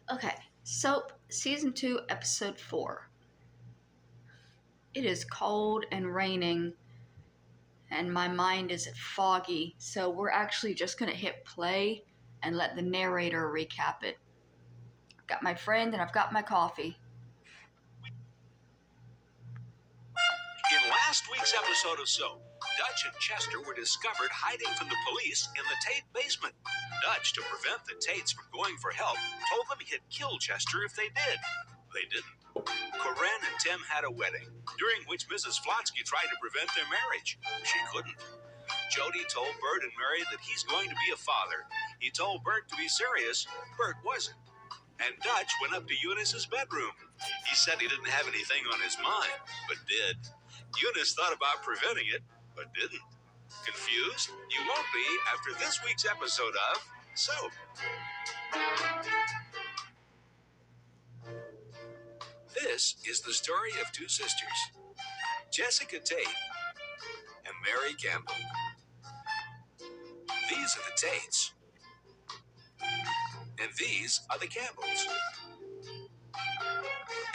Okay, Soap, Season 2, Episode 4. It is cold and raining, and my mind is foggy, so we're actually just going to hit play and let the narrator recap it. I've got my friend and I've got my coffee. In last week's episode of Soap, Dutch and Chester were discovered hiding from the police in the Tate basement. Dutch, to prevent the Tates from going for help, told them he'd kill Chester if they did. They didn't. Corinne and Tim had a wedding, during which Mrs. Flotsky tried to prevent their marriage. She couldn't. Jody told Bert and Mary that he's going to be a father. He told Bert to be serious. Bert wasn't. And Dutch went up to Eunice's bedroom. He said he didn't have anything on his mind, but did. Eunice thought about preventing it, but didn't. Confused? You won't be after this week's episode of Soap. This is the story of two sisters, Jessica Tate and Mary Campbell. These are the Tates, and these are the Campbells.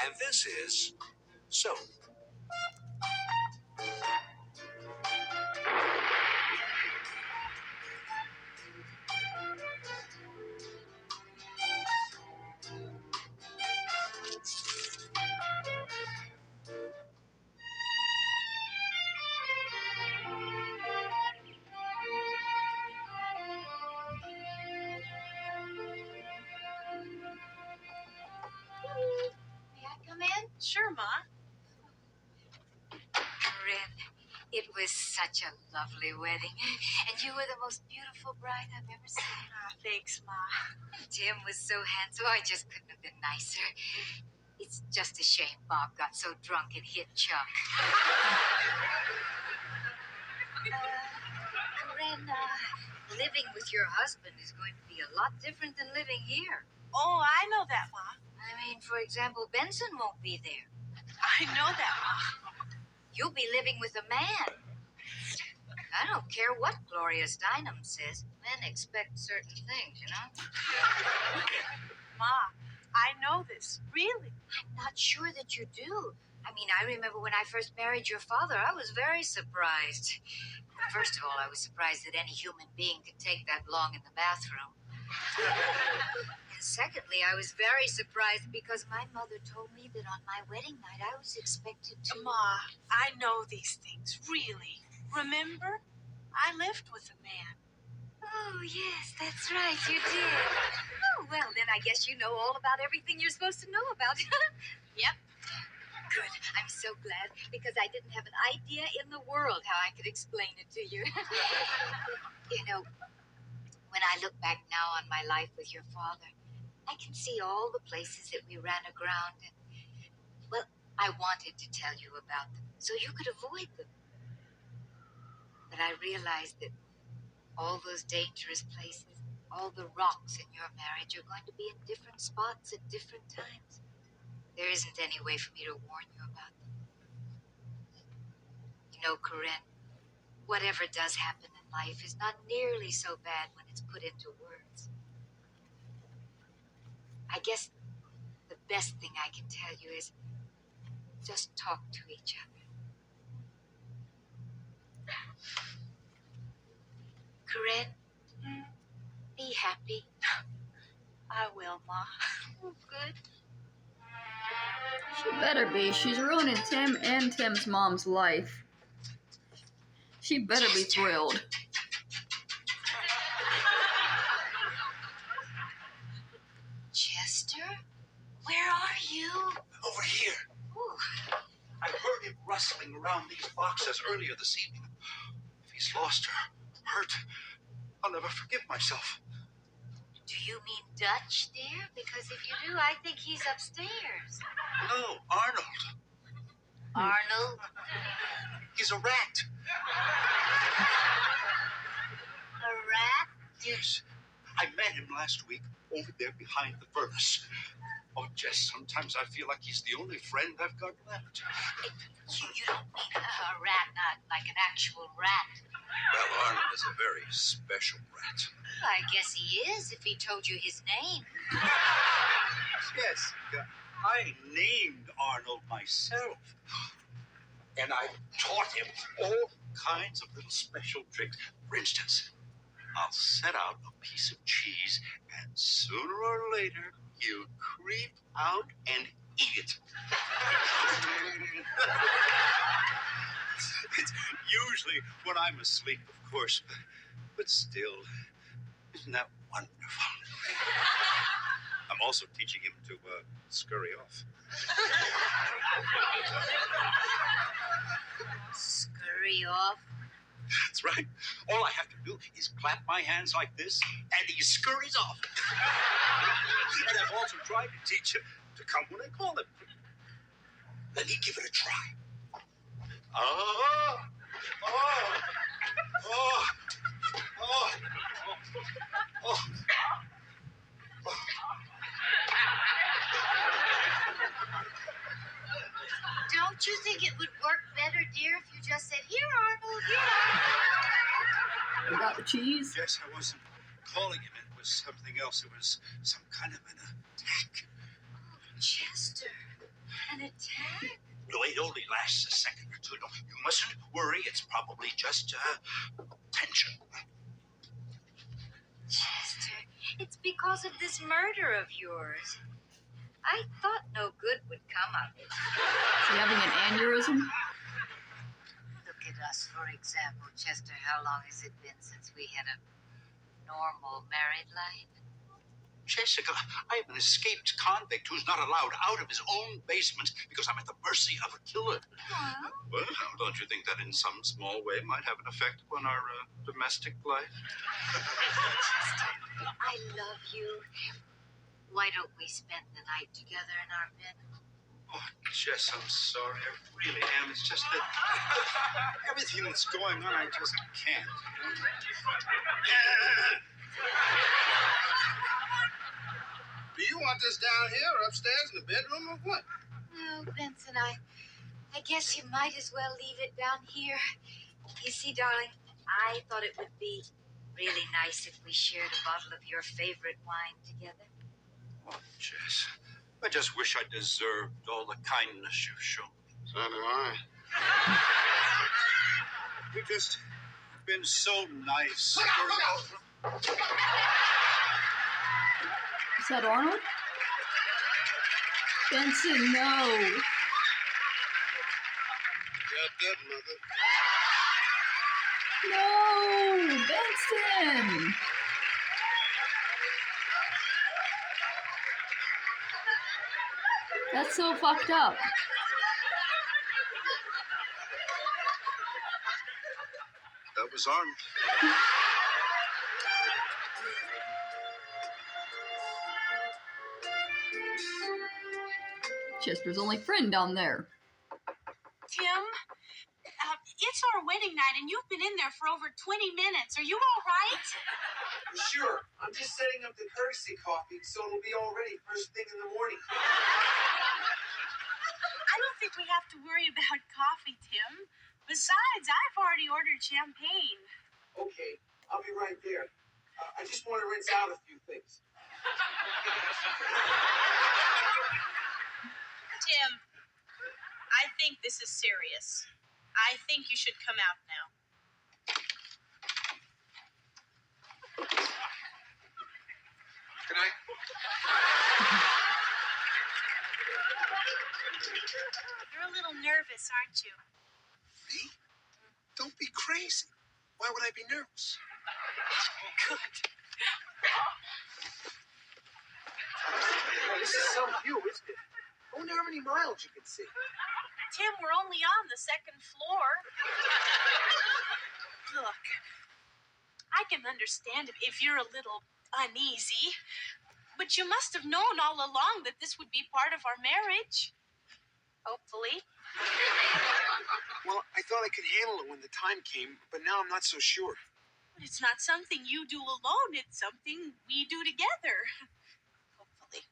And this is Soap. May I come in? Sure, Ma. Corinne, it was such a lovely wedding. And you were the most beautiful bride I've ever seen. Thanks, Ma. Tim was so handsome. I just couldn't have been nicer. It's just a shame Bob got so drunk and hit Chuck. Corinne, living with your husband is going to be a lot different than living here. Oh, I know that, Ma. I mean, for example, Benson won't be there. I know that, Ma. You'll be living with a man. I don't care what Gloria Steinem says. Men expect certain things, you know? Ma, I know this. Really? I'm not sure that you do. I mean, I remember when I first married your father, I was very surprised. First of all, I was surprised that any human being could take that long in the bathroom. And secondly, I was very surprised because my mother told me that on my wedding night I was expected to... Ma, I know these things. Really. Remember? I lived with a man. Oh, yes, that's right, you did. Oh, well, then I guess you know all about everything you're supposed to know about. Yep. Good. I'm so glad, because I didn't have an idea in the world how I could explain it to you. You know, when I look back now on my life with your father, I can see all the places that we ran aground, and, well, I wanted to tell you about them so you could avoid them. But I realized that all those dangerous places, all the rocks in your marriage are going to be in different spots at different times. There isn't any way for me to warn you about them. You know, Corinne, whatever does happen in life is not nearly so bad when it's put into words. I guess the best thing I can tell you is just talk to each other. Corinne, be happy. I will, Ma. Oh, good. She better be. She's ruining Tim and Tim's mom's life. She better be thrilled. Chester, where are you? Over here. Ooh. I heard him rustling around these boxes earlier this evening. If he's lost her, hurt, I'll never forgive myself. Do you mean Dutch, dear? Because if you do, I think he's upstairs. No, Arnold. Arnold? He's a rat. A rat? Yes. I met him last week over there behind the furnace. Oh, Jess, sometimes I feel like he's the only friend I've got left. You don't mean a rat, not like an actual rat. Well, Arnold is a very special rat. I guess he is if he told you his name. Yes, I named Arnold myself. And I taught him all kinds of little special tricks. For instance, I'll set out a piece of cheese, and sooner or later, he'll creep out and eat it. It's usually when I'm asleep, of course, but still, isn't that wonderful? I'm also teaching him to scurry off. Scurry off? That's right. All I have to do is clap my hands like this, and he scurries off. And I've also tried to teach him to come when I call him. Let me give it a try. Oh, oh, oh, oh, oh, oh. Don't you think it would work better, dear, if you just said, "Here, Arnold, here, Arnold"? You got the cheese? Yes, I wasn't calling him. It was something else. It was some kind of an attack. Oh, Chester, an attack? No, it only lasts a second or two. No, you mustn't worry. It's probably just tension. Chester, it's because of this murder of yours. I thought no good would come of it. Is he having an aneurysm? Look at us, for example, Chester. How long has it been since we had a normal married life? Jessica, I am an escaped convict who's not allowed out of his own basement because I'm at the mercy of a killer. Well, Well, don't you think that in some small way might have an effect on our domestic life? Chester, I love you. Why don't we spend the night together in our bed? Oh, Jess, I'm sorry. I really am. It's just that everything that's going on, I just can't. Do you want this down here or upstairs in the bedroom or what? No, Benson, I guess you might as well leave it down here. You see, darling, I thought it would be really nice if we shared a bottle of your favorite wine together. Oh, Jess, I just wish I deserved all the kindness you've shown me. So do I. You've just been so nice. Is that Arnold? Benson, no. Got that, mother. No, Benson. That's so fucked up. That was Arnold. Chester's only friend down there. Tim, it's our wedding night, and you've been in there for over 20 minutes. Are you all right? Sure. I'm just setting up the courtesy coffee so it'll be all ready first thing in the morning. I don't think we have to worry about coffee, Tim. Besides, I've already ordered champagne. Okay, I'll be right there. I just want to rinse out a few things. Tim, I think this is serious. I think you should come out now. Good night. You're a little nervous, aren't you? Me? Don't be crazy. Why would I be nervous? Good. Well, this is some view, isn't it? I wonder how many miles you can see. Tim, we're only on the second floor. Look, I can understand if you're a little uneasy, but you must have known all along that this would be part of our marriage. Hopefully. Well, I thought I could handle it when the time came, but now I'm not so sure. But it's not something you do alone, it's something we do together. Hopefully.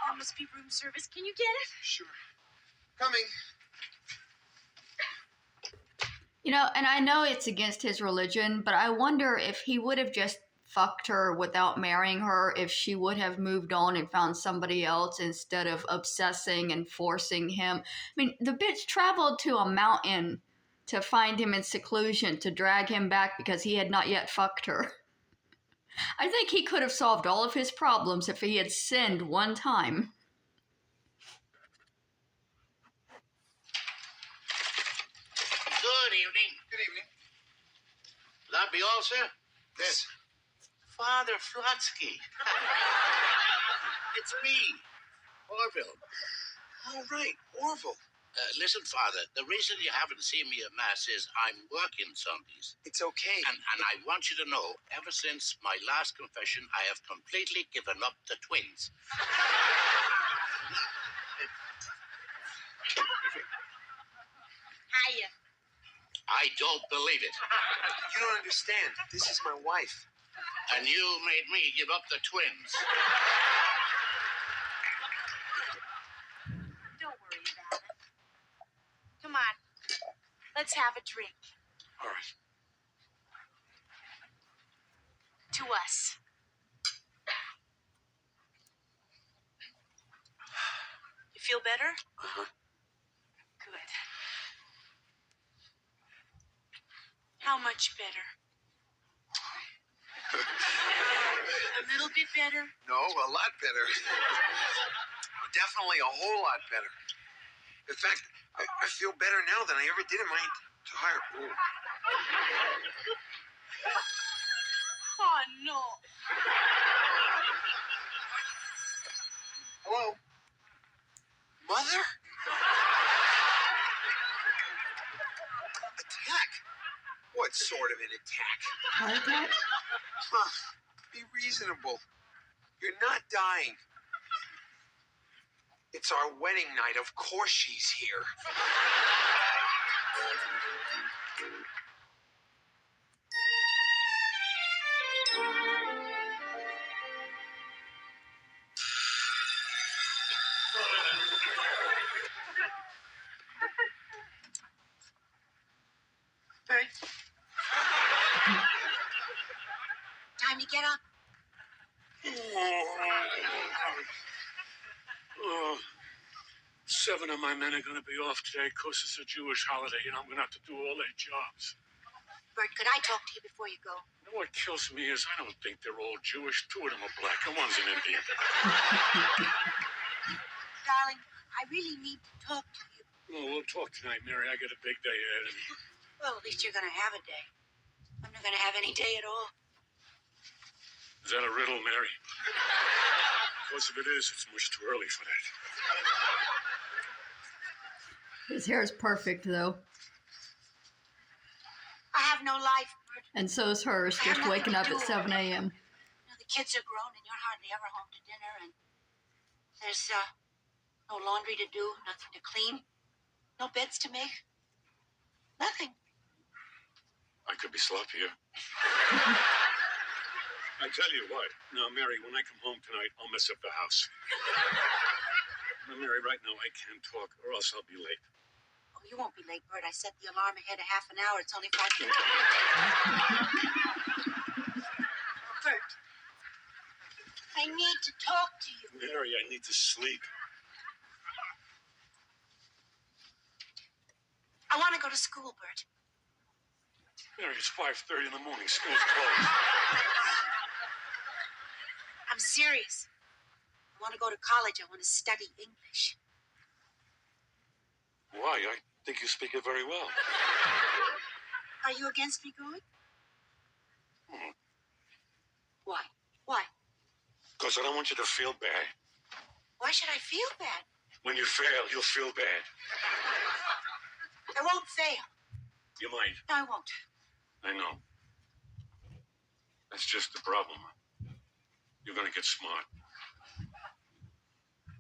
That must be room service. Can you get it? Sure. Coming. You know, and I know it's against his religion, but I wonder if he would have just fucked her without marrying her if she would have moved on and found somebody else instead of obsessing and forcing him. I mean, the bitch traveled to a mountain to find him in seclusion, to drag him back because he had not yet fucked her. I think he could have solved all of his problems if he had sinned one time. Good evening. Good evening. Will that be all, sir? Yes. Father Flotsky. It's me, Orville. All right, Orville. Listen, Father, the reason you haven't seen me at Mass is I'm working Sundays. It's okay. And I want you to know, ever since my last confession, I have completely given up the twins. Hiya. I don't believe it. You don't understand. This is my wife. And you made me give up the twins. Don't worry about it. Come on. Let's have a drink. All right. To us. You feel better? Uh-huh. Good. How much better? A little bit better? No, a lot better. Definitely a whole lot better. In fact, I feel better now than I ever did in my entire... Ooh. Oh, no. Hello? Mother? Attack? What sort of an attack? Heart attack? Huh. Be reasonable. You're not dying. It's our wedding night. Of course she's here. Bert. Time to get up. Oh, 7 of my men are going to be off today because it's a Jewish holiday, and I'm going to have to do all their jobs. Bert, could I talk to you before you go? You know what kills me is I don't think they're all Jewish. 2 of them are black, and one's an Indian. Darling, I really need to talk to you. Well, we'll talk tonight, Mary. I got a big day ahead of me. Well, at least you're going to have a day. I'm not going to have any day at all. Is that a riddle, Mary? Because if it is, it's much too early for that. His hair is perfect, though. I have no life, Bert. And so is hers, just waking up at 7 a.m. You know, the kids are grown and you're hardly ever home to dinner, and there's no laundry to do, nothing to clean, no beds to make, nothing. I could be sloppier. I tell you what. Now, Mary, when I come home tonight, I'll mess up the house. Now, Mary, right now I can't talk, or else I'll be late. Oh, you won't be late, Bert. I set the alarm ahead a half an hour. It's only 5 minutes. Bert, I need to talk to you. Mary, I need to sleep. I want to go to school, Bert. Mary, it's 5:30 in the morning. School's closed. I'm serious. I want to go to college. I want to study English. Why? I think you speak it very well. Are you against me going? Hmm. Why? Why? Because I don't want you to feel bad. Why should I feel bad? When you fail, you'll feel bad. I won't fail. You might. No, I won't. I know. That's just the problem. You're going to get smart.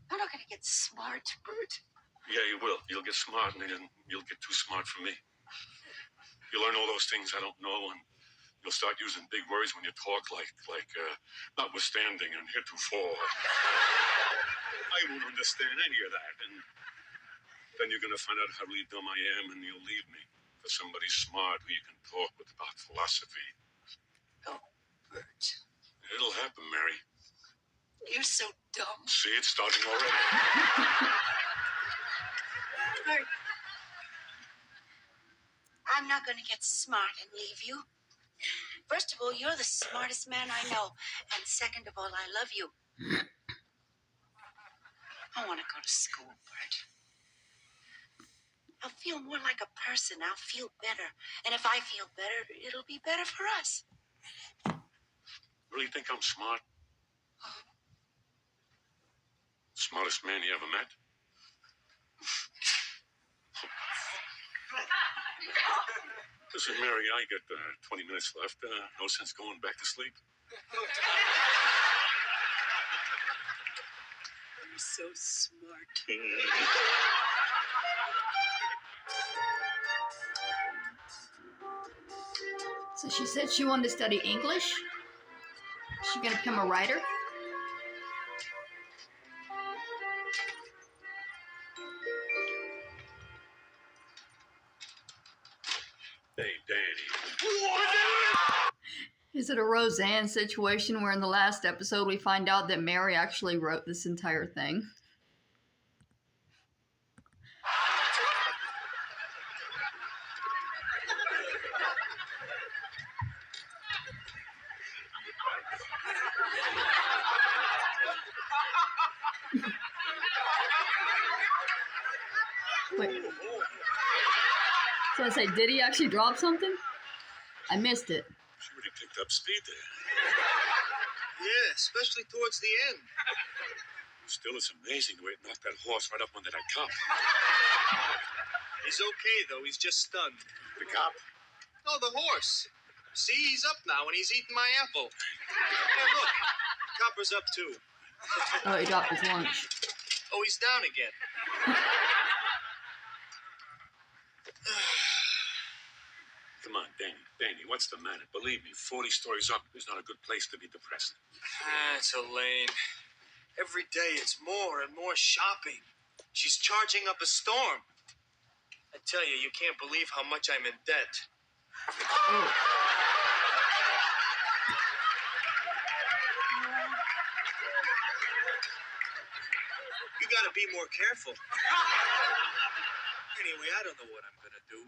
I'm not going to get smart, Bert. Yeah, you will. You'll get smart, and then you'll get too smart for me. You'll learn all those things I don't know, and you'll start using big words when you talk, like notwithstanding and heretofore. I won't understand any of that, and then you're going to find out how really dumb I am, and you'll leave me for somebody smart who you can talk with about philosophy. Oh, Bert. It'll happen, Mary. You're so dumb. See, it's starting already. Bert, I'm not going to get smart and leave you. First of all, you're the smartest man I know. And second of all, I love you. I want to go to school, Bert. I'll feel more like a person. I'll feel better. And if I feel better, it'll be better for us. Really think I'm smart? Smartest man you ever met? Listen, Mary, I got 20 minutes left. No sense going back to sleep. You're so smart. So she said she wanted to study English. Is she gonna become a writer? Hey, Danny. Is it a Roseanne situation where in the last episode we find out that Mary actually wrote this entire thing? Wait. So I say, did he actually drop something? I missed it. She really picked up speed there. Yeah, especially towards the end. Still, it's amazing the way it knocked that horse right up under that cop. He's okay, though. He's just stunned. The cop? No, the horse. See, he's up now, and he's eating my apple. Hey, look. Copper's up, too. Oh, he dropped his lunch. Oh, he's down again. Come on, Danny, what's the matter? Believe me, 40 stories up is not a good place to be depressed. It's Elaine. Every day it's more and more shopping. She's charging up a storm. I tell you, you can't believe how much I'm in debt. You gotta be more careful. Anyway, I don't know what I'm gonna do.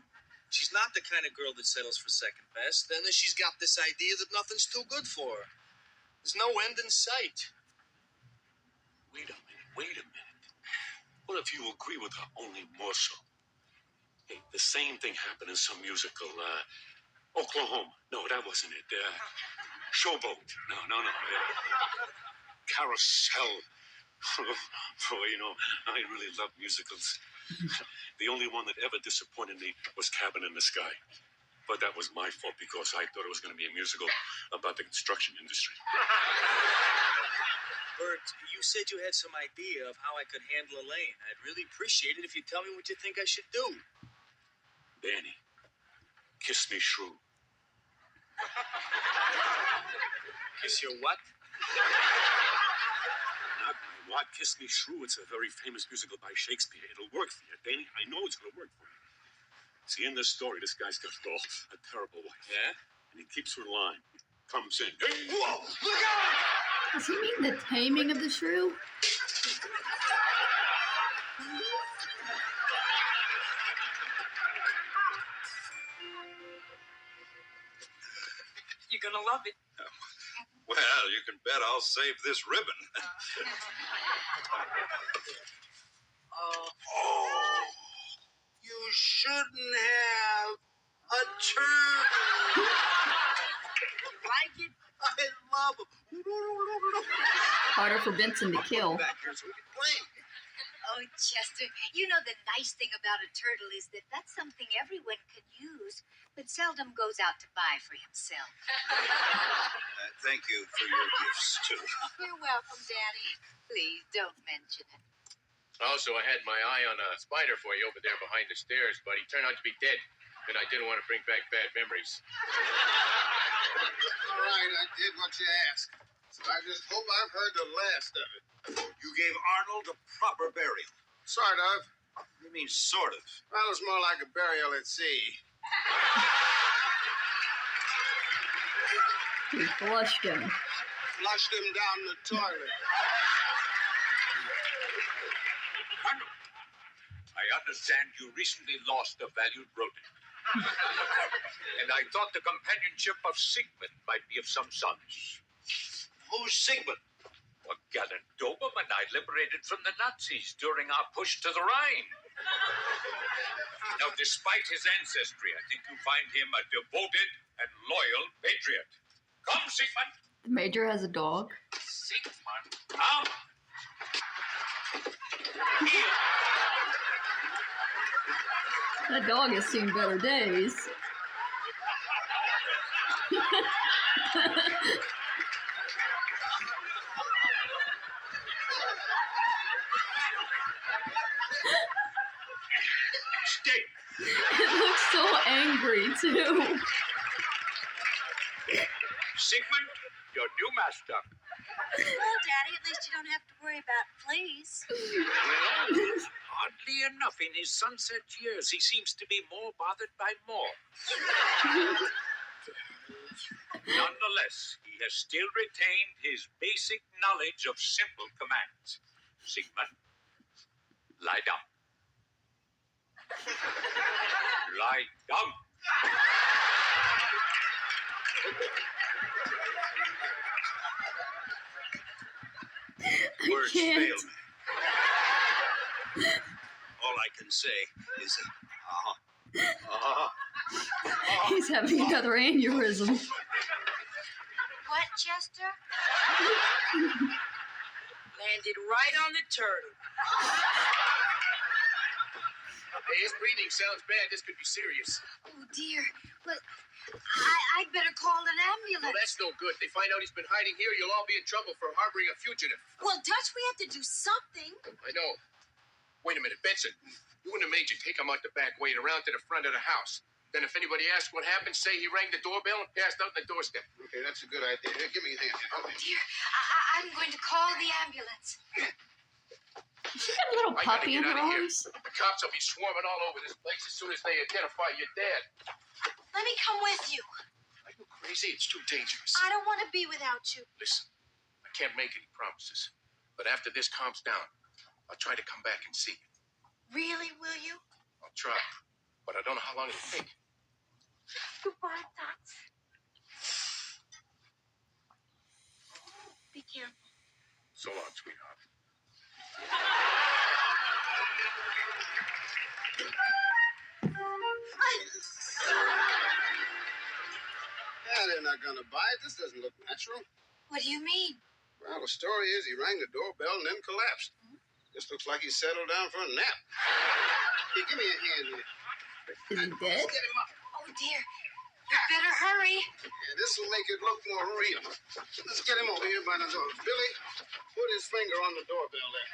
She's not the kind of girl that settles for second best. Then she's got this idea that nothing's too good for her. There's no end in sight. Wait a minute. What if you agree with her, only more so? Hey, the same thing happened in some musical, Oklahoma. No, that wasn't it. Showboat. No. Carousel. Boy, you know, I really love musicals. The only one that ever disappointed me was Cabin in the Sky. But that was my fault because I thought it was going to be a musical about the construction industry. Bert, you said you had some idea of how I could handle Elaine. I'd really appreciate it if you'd tell me what you think I should do. Danny, kiss me shrew. Kiss your what? Not my what? Kiss me shrew. It's a very famous musical by Shakespeare. It'll work for you, Danny. I know it's going to work for you. See, in this story, this guy's got a terrible wife. Yeah? And he keeps her in line. Comes in. Hey, whoa! Look out! Does he mean the taming of the shrew? You're going to love it. Well, you can bet I'll save this ribbon. Oh, you shouldn't have a turtle. Like it? I love him. Harder for Benson to kill. Back here so we can play. Oh, Chester, you know the nice thing about a turtle is that that's something everyone can use, but seldom goes out to buy for himself. Thank you for your gifts, too. You're welcome, Daddy. Please don't mention it. Also, I had my eye on a spider for you over there behind the stairs, but he turned out to be dead, and I didn't want to bring back bad memories. All right, I did what you asked. So I just hope I've heard the last of it. You gave Arnold a proper burial. Sort of. You mean sort of? Well, it's more like a burial at sea. He flushed him. flushed him down the toilet. Colonel, I understand you recently lost a valued rodent. And I thought the companionship of Sigmund might be of some solace. Who's Sigmund? A gallant Doberman I liberated from the Nazis during our push to the Rhine. Now, despite his ancestry, I think you find him a devoted and loyal patriot. Come, Sigmund. The Major has a dog. Sigmund, come. Here. That dog has seen better days. Stay. It looks so angry, too. Sigmund, your new master. Well, Daddy, at least you don't have to worry about fleas. Well, oddly enough, in his sunset years, he seems to be more bothered by more. Nonetheless, he has still retained his basic knowledge of simple commands. Sigmund, lie down. Lie down. Words can't. fail me. All I can say is, He's having another aneurysm. What, Chester? Landed right on the turtle. Hey, his breathing sounds bad. This could be serious. Oh, dear. But I'd better call an ambulance. Well, that's no good. They find out he's been hiding here, you'll all be in trouble for harboring a fugitive. Well, Dutch, we have to do something. I know. Wait a minute, Benson. You and the Major take him out the back way and around to the front of the house. Then if anybody asks what happened, say he rang the doorbell and passed out on the doorstep. okay, that's a good idea. Here, give me a hand. Oh, dear. I'm going to call the ambulance. She got a little I gotta puppy in get her out of here. arms. The cops will be swarming all over this place as soon as they identify your dad. Let me come with you. Are you crazy? It's too dangerous. I don't want to be without you. Listen, I can't make any promises. But after this calms down, I'll try to come back and see you. Really, will you? I'll try. But I don't know how long it'll take. Goodbye, Dutch. Be careful. So long, sweetheart. Yeah, they're not gonna buy it. This doesn't look natural. What do you mean? Well, the story is he rang the doorbell and then collapsed. This looks like he settled down for a nap. Here, give me a hand here. Is he dead? Get him up. Oh, dear. You better hurry. Yeah, this will make it look more real. Let's get him over here by the door. Billy, put his finger on the doorbell there.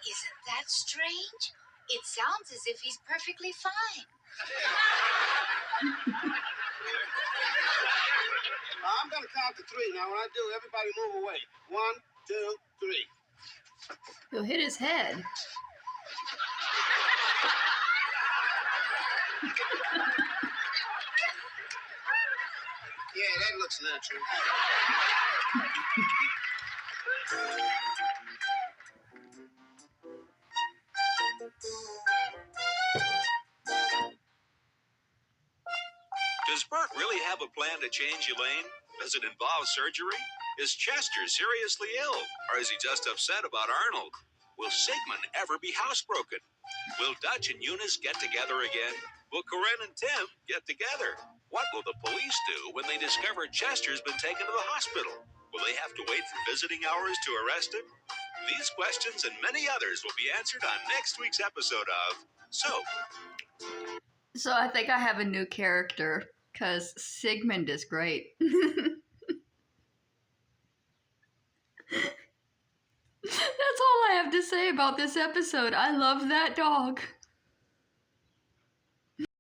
Isn't that strange? It sounds as if he's perfectly fine. I'm going to count to three. Now, when I do, everybody move away. 1, 2, 3. He'll hit his head. Yeah, that looks natural. Does Bert really have a plan to change Elaine? Does it involve surgery? Is Chester seriously ill? Or is he just upset about Arnold? Will Sigmund ever be housebroken? Will Dutch and Eunice get together again? Will Corinne and Tim get together? What will the police do when they discover Chester's been taken to the hospital? Will they have to wait for visiting hours to arrest him? These questions and many others will be answered on next week's episode of So. So I think I have a new character, because Sigmund is great. That's all I have to say about this episode. I love that dog.